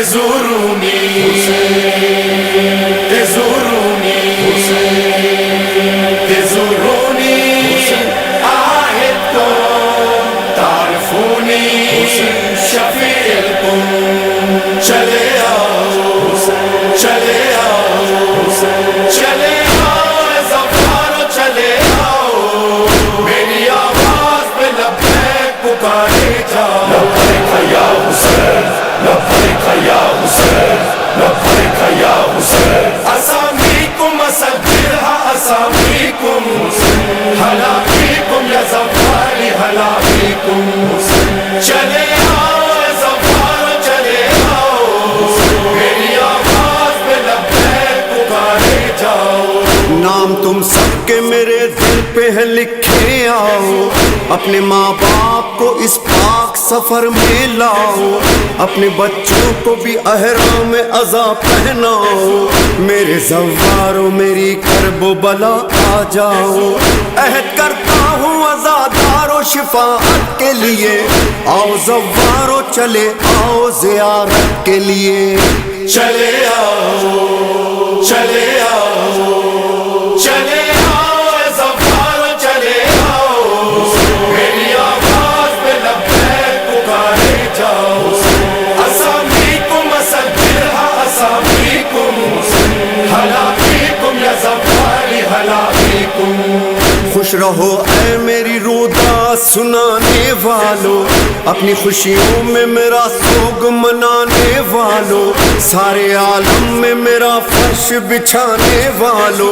زورونی زورونی زورونی عاهدتم تعرفوني شفيعكم چلے آؤ چلے آؤ چلے آؤ زفارو چلے آؤ میری آواز پہ لبیک پکارے جاؤ لبیک یا حسین لبیک یا حسین لبیک یا حسین اسامیکم اسجلها اسامیکم ہلا فیکم یا زفاری ہلا فیکم چلے آؤ زفارو چلے آؤ میری آواز پہ لبیک پکارے جاؤ نام تم سب کے میرے دل پہ ہے لکھے آؤ اپنے ماں باپ کو اس پاک سفر میں لاؤ اپنے بچوں کو بھی احرام عزا پہناؤ میرے زوارو میری کرب و بلا آ جاؤ عہد کرتا ہوں عزادارو شفاعت کے لیے آؤ زوارو چلے آؤ زیارت کے لیے چلے آؤ چلے آؤ چلے آؤ زفارو چلے آؤ میری آواز پہ لبیک پکارے جاؤ اسامیکم اسجلها اسامیکم ہلا فیکم یا زفاری ہلا فیکم خوش رہو اے میری رودا سنانے والو اپنی خوشیوں میں میرا سوگ منانے والو سارے عالم میں میرا فرش بچھانے والو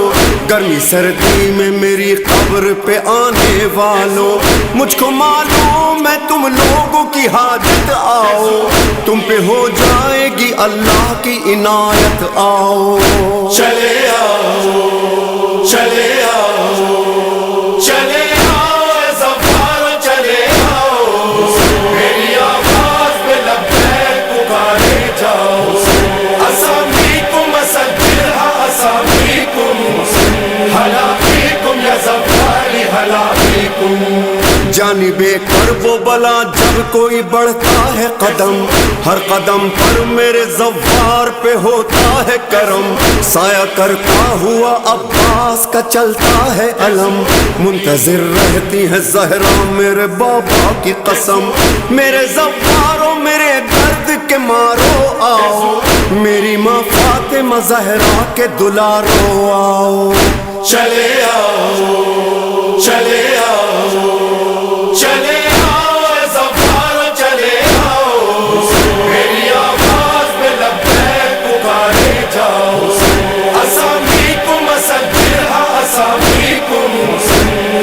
گرمی سردی میں میری قبر پہ آنے والو مجھ کو معلوم ہے تم لوگوں کی حاجت آؤ تم پہ ہو جائے گی اللہ کی عنایت آؤ چلے آؤ چلے آؤ چلے آؤ زفارو چلے آؤ میری آواز پہ لبیک پکارے جاؤ اسامیکم اسجلها اسامیکم ہلا فیکم یا زفاری ہلا فیکم جانب کرب و بلا جب کوئی بڑھتا ہے قدم ہر قدم پر میرے زوار پہ ہوتا ہے کرم سایہ کرتا ہوا عباس کا چلتا ہے علم منتظر رہتی ہے زہرا میرے بابا کی قسم میرے زوارو میرے درد کے مارو آؤ میری ماں فاطمہ زہرا کے دلارو آؤ چلے آؤ چلے آؤ چلے آؤ زفارو چلے آؤ میری آواز پہ لبیک پکارے جاؤ اسامیکم اسجلها اسامیکم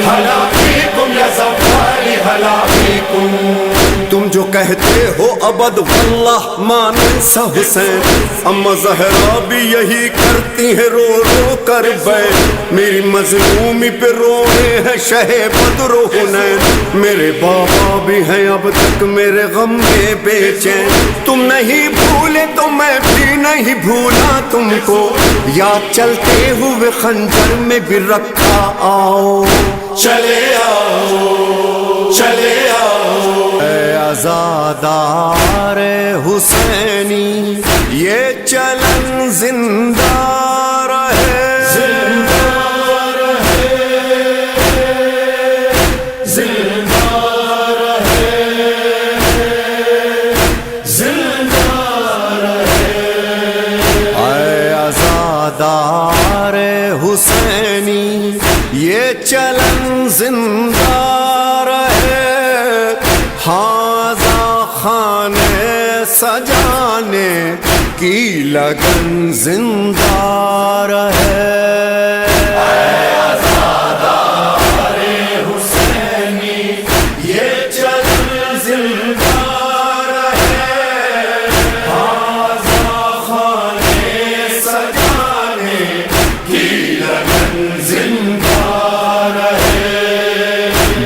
ہلا فیکم یا زفاری ہلا فیکم تم جو کہتے ہو ابد واللہ مانسا حسین اما زہرا بھی یہی کرتی ہے رو رو کر بیٹھ میری مظلومی پہ روئے ہیں شہ بدر و حنین میرے بابا بھی ہیں اب تک میرے غم میں بے چین تم نہیں بھولے تو میں بھی نہیں بھولا تم کو یاد چلتے ہوئے خنجر میں بھی رکھا آؤ چلے آؤ چلے آؤ اے عزادار حسینی یہ چلن زندہ رہے زندہ رہے زندہ رہے زندہ رہے اے عزادار حسینی یہ چلن زندہ رہے ہاذا خانے سجانے کی لگن زندہ رہے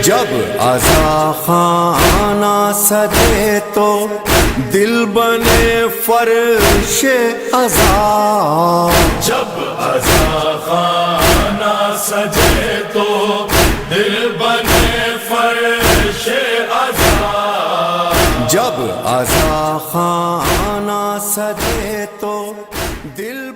جب عزا خانہ سجے تو دل بنے فرش عزا جب عزا خانہ سجے تو دل بنے فرش عزا جب آزا خانہ سجے تو دل